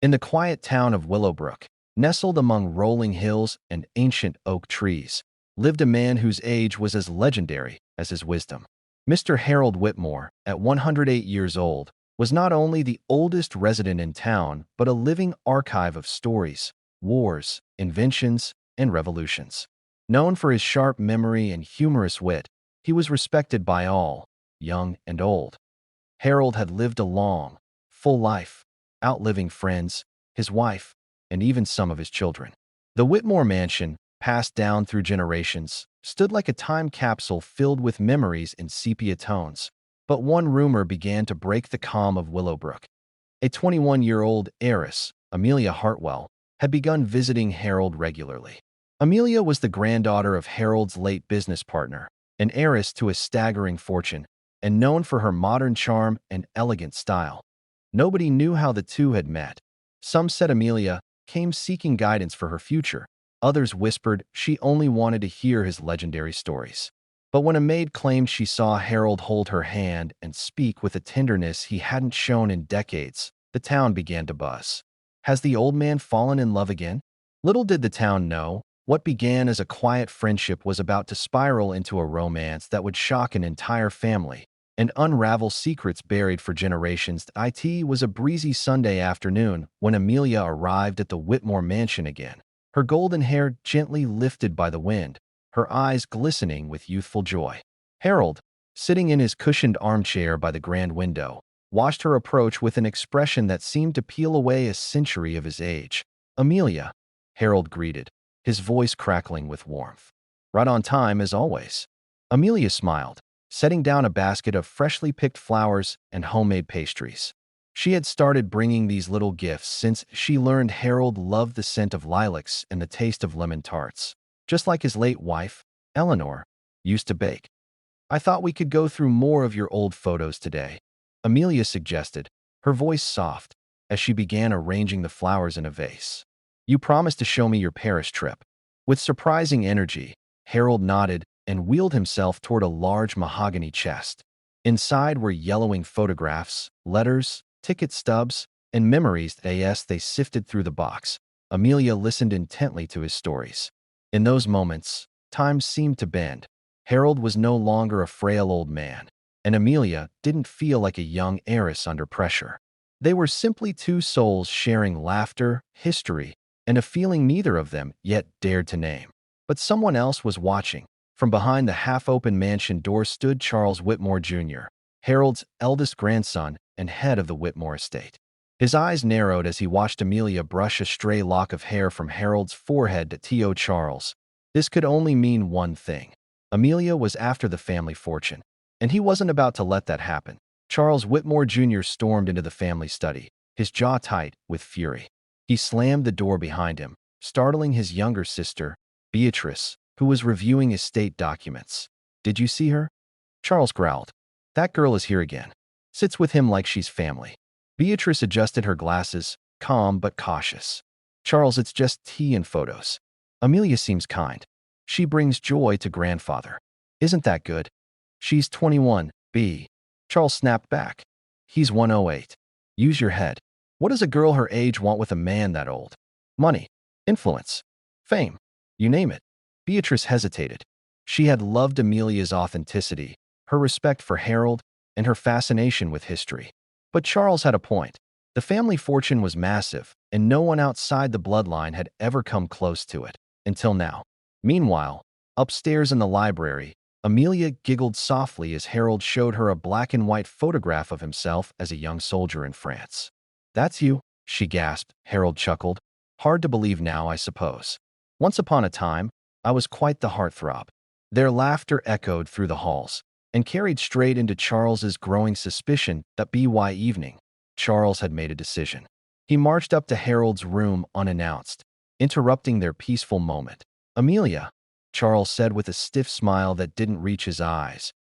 In the quiet town of Willowbrook, nestled among rolling hills and ancient oak trees, lived a man whose age was as legendary as his wisdom. Mr. Harold Whitmore, at 108 years old, was not only the oldest resident in town, but a living archive of stories, wars, inventions, and revolutions. Known for his sharp memory and humorous wit, he was respected by all, young and old. Harold had lived a long, full life, outliving friends, his wife, and even some of his children. The Whitmore mansion, passed down through generations, stood like a time capsule filled with memories in sepia tones. But one rumor began to break the calm of Willowbrook. A 21-year-old heiress, Amelia Hartwell, had begun visiting Harold regularly. Amelia was the granddaughter of Harold's late business partner, an heiress to a staggering fortune, and known for her modern charm and elegant style. Nobody knew how the two had met. Some said Amelia came seeking guidance for her future. Others whispered she only wanted to hear his legendary stories. But when a maid claimed she saw Harold hold her hand and speak with a tenderness he hadn't shown in decades, the town began to buzz. Has the old man fallen in love again? Little did the town know, what began as a quiet friendship was about to spiral into a romance that would shock an entire family and unravel secrets buried for generations. It was a breezy Sunday afternoon when Amelia arrived at the Whitmore mansion again, her golden hair gently lifted by the wind, her eyes glistening with youthful joy. Harold, sitting in his cushioned armchair by the grand window, watched her approach with an expression that seemed to peel away a century of his age. "Amelia," Harold greeted, his voice crackling with warmth. "Right on time, as always." Amelia smiled, setting down a basket of freshly picked flowers and homemade pastries. She had started bringing these little gifts since she learned Harold loved the scent of lilacs and the taste of lemon tarts, just like his late wife, Eleanor, used to bake. "I thought we could go through more of your old photos today," Amelia suggested, her voice soft, as she began arranging the flowers in a vase. "You promised to show me your Paris trip." With surprising energy, Harold nodded and wheeled himself toward a large mahogany chest. Inside were yellowing photographs, letters, ticket stubs, and memories. As they sifted through the box, Amelia listened intently to his stories. In those moments, time seemed to bend. Harold was no longer a frail old man, and Amelia didn't feel like a young heiress under pressure. They were simply two souls sharing laughter, history, and a feeling neither of them yet dared to name. But someone else was watching. From behind the half-open mansion door stood Charles Whitmore Jr., Harold's eldest grandson and head of the Whitmore estate. His eyes narrowed as he watched Amelia brush a stray lock of hair from Harold's forehead. To Charles, this could only mean one thing. Amelia was after the family fortune, and he wasn't about to let that happen. Charles Whitmore Jr. stormed into the family study, his jaw tight with fury. He slammed the door behind him, startling his younger sister, Beatrice, who was reviewing estate documents. "Did you see her?" Charles growled. "That girl is here again. Sits with him like she's family." Beatrice adjusted her glasses, calm but cautious. "Charles, it's just tea and photos. Amelia seems kind. She brings joy to grandfather. Isn't that good?" "She's 21, B." Charles snapped back. "He's 108. Use your head. What does a girl her age want with a man that old? Money, influence, fame, you name it." Beatrice hesitated. She had loved Amelia's authenticity, her respect for Harold, and her fascination with history. But Charles had a point. The family fortune was massive, and no one outside the bloodline had ever come close to it, until now. Meanwhile, upstairs in the library, Amelia giggled softly as Harold showed her a black-and-white photograph of himself as a young soldier in France. "That's you," she gasped. Harold chuckled. "Hard to believe now, I suppose. Once upon a time, I was quite the heartthrob." Their laughter echoed through the halls and carried straight into Charles's growing suspicion that by evening, Charles had made a decision. He marched up to Harold's room unannounced, interrupting their peaceful moment. "Amelia," Charles said with a stiff smile that didn't reach his eyes,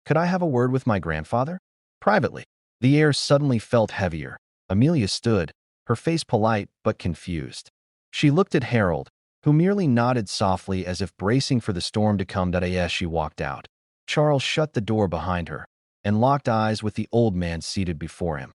"could I have a word with my grandfather? Privately." The air suddenly felt heavier. Amelia stood, her face polite but confused. She looked at Harold, who merely nodded softly as if bracing for the storm to come. As she walked out, Charles shut the door behind her and locked eyes with the old man seated before him.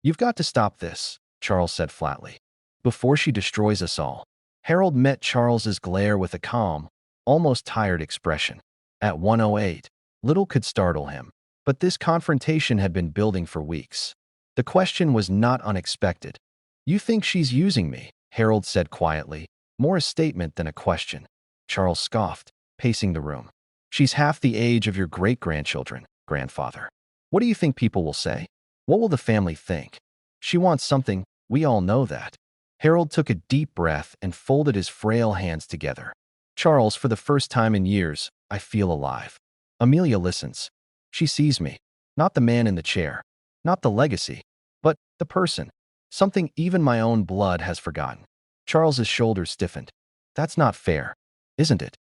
"You've got to stop this," Charles said flatly. before she destroys us all. Harold met Charles's glare with a calm, almost tired expression. At 1:08, little could startle him, but this confrontation had been building for weeks. The question was not unexpected. "You think she's using me?" Harold said quietly, more a statement than a question. Charles scoffed, pacing the room. "She's half the age of your great-grandchildren, grandfather. What do you think people will say? What will the family think? She wants something, we all know that." Harold took a deep breath and folded his frail hands together. "Charles, for the first time in years, I feel alive. Amelia listens. She sees me. Not the man in the chair. Not the legacy. But the person. Something even my own blood has forgotten." Charles's shoulders stiffened. "That's not fair, isn't it?"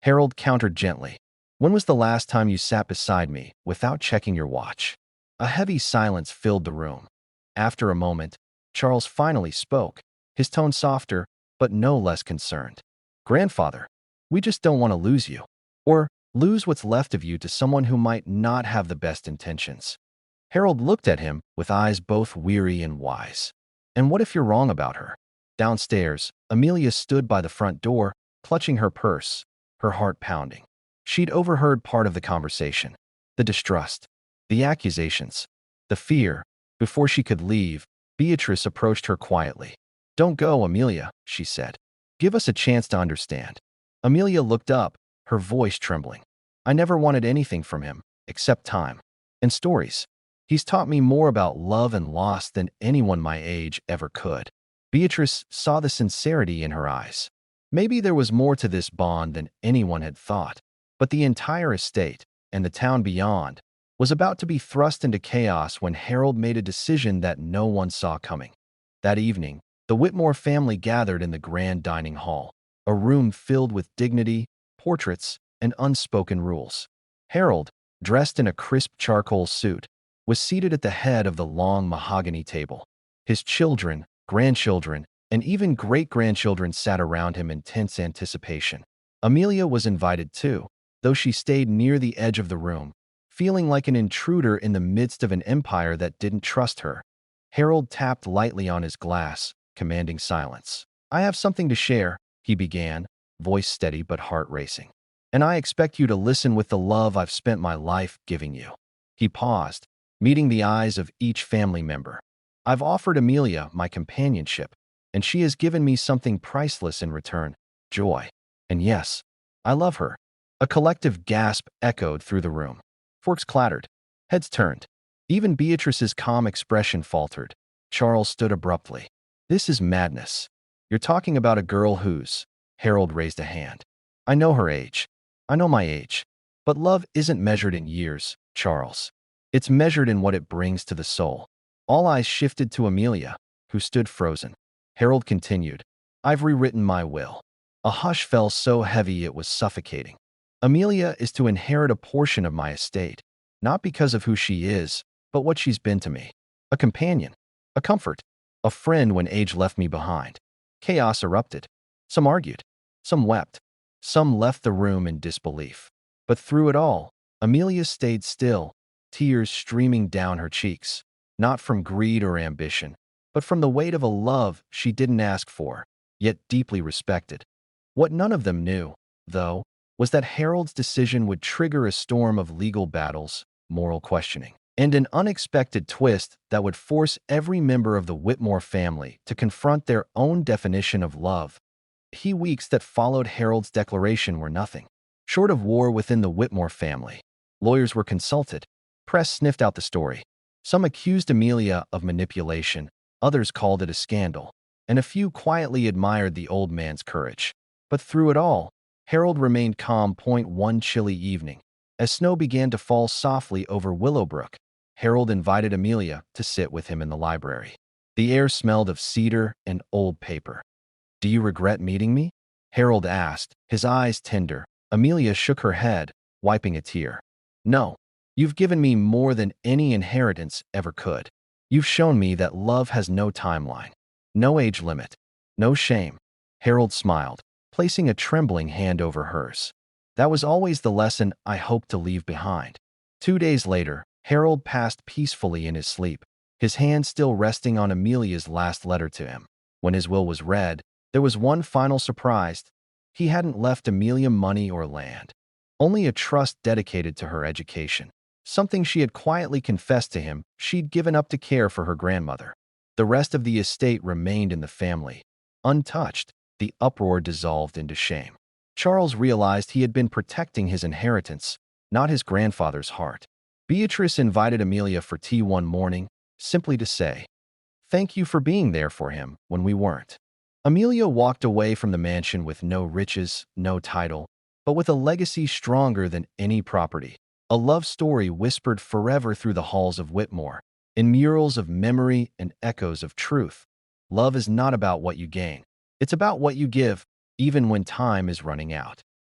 Harold countered gently. "When was the last time you sat beside me without checking your watch?" A heavy silence filled the room. After a moment, Charles finally spoke, his tone softer, but no less concerned. "Grandfather, we just don't want to lose you. Or lose what's left of you to someone who might not have the best intentions." Harold looked at him with eyes both weary and wise. "And what if you're wrong about her?" Downstairs, Amelia stood by the front door, clutching her purse, her heart pounding. She'd overheard part of the conversation. The distrust, the accusations, the fear. Before she could leave, Beatrice approached her quietly. "Don't go, Amelia," she said. "Give us a chance to understand." Amelia looked up, her voice trembling. "I never wanted anything from him, except time. And stories. He's taught me more about love and loss than anyone my age ever could." Beatrice saw the sincerity in her eyes. Maybe there was more to this bond than anyone had thought, but the entire estate, and the town beyond, was about to be thrust into chaos when Harold made a decision that no one saw coming. That evening, the Whitmore family gathered in the grand dining hall, a room filled with dignity, portraits, and unspoken rules. Harold, dressed in a crisp charcoal suit, was seated at the head of the long mahogany table. His children, grandchildren, and even great-grandchildren sat around him in tense anticipation. Amelia was invited too, though she stayed near the edge of the room, feeling like an intruder in the midst of an empire that didn't trust her. Harold tapped lightly on his glass, commanding silence. "I have something to share," he began, voice steady but heart racing. "And I expect you to listen with the love I've spent my life giving you." He paused, meeting the eyes of each family member. "I've offered Amelia my companionship, and she has given me something priceless in return, joy. And yes, I love her." A collective gasp echoed through the room. Forks clattered. Heads turned. Even Beatrice's calm expression faltered. Charles stood abruptly. "This is madness. You're talking about a girl who's—" Harold raised a hand. "I know her age. I know my age. But love isn't measured in years, Charles. It's measured in what it brings to the soul." All eyes shifted to Amelia, who stood frozen. Harold continued, "I've rewritten my will." A hush fell so heavy it was suffocating. "Amelia is to inherit a portion of my estate, not because of who she is, but what she's been to me. A companion, a comfort, a friend when age left me behind." Chaos erupted. Some argued, some wept, some left the room in disbelief. But through it all, Amelia stayed still, tears streaming down her cheeks, not from greed or ambition, but from the weight of a love she didn't ask for, yet deeply respected. What none of them knew, though, was that Harold's decision would trigger a storm of legal battles, moral questioning, and an unexpected twist that would force every member of the Whitmore family to confront their own definition of love. The weeks that followed Harold's declaration were nothing short of war within the Whitmore family. Lawyers were consulted. Press sniffed out the story. Some accused Amelia of manipulation, others called it a scandal, and a few quietly admired the old man's courage. But through it all, Harold remained calm. One chilly evening, as snow began to fall softly over Willowbrook, Harold invited Amelia to sit with him in the library. The air smelled of cedar and old paper. "Do you regret meeting me?" Harold asked, his eyes tender. Amelia shook her head, wiping a tear. "No, you've given me more than any inheritance ever could. You've shown me that love has no timeline, no age limit, no shame." Harold smiled, placing a trembling hand over hers. "That was always the lesson I hoped to leave behind." 2 days later, Harold passed peacefully in his sleep, his hand still resting on Amelia's last letter to him. When his will was read, there was one final surprise. He hadn't left Amelia money or land, only a trust dedicated to her education, something she had quietly confessed to him she'd given up to care for her grandmother. The rest of the estate remained in the family, untouched. The uproar dissolved into shame. Charles realized he had been protecting his inheritance, not his grandfather's heart. Beatrice invited Amelia for tea one morning, simply to say, "Thank you for being there for him when we weren't." Amelia walked away from the mansion with no riches, no title, but with a legacy stronger than any property. A love story whispered forever through the halls of Whitmore, in murals of memory and echoes of truth. Love is not about what you gain. It's about what you give, even when time is running out.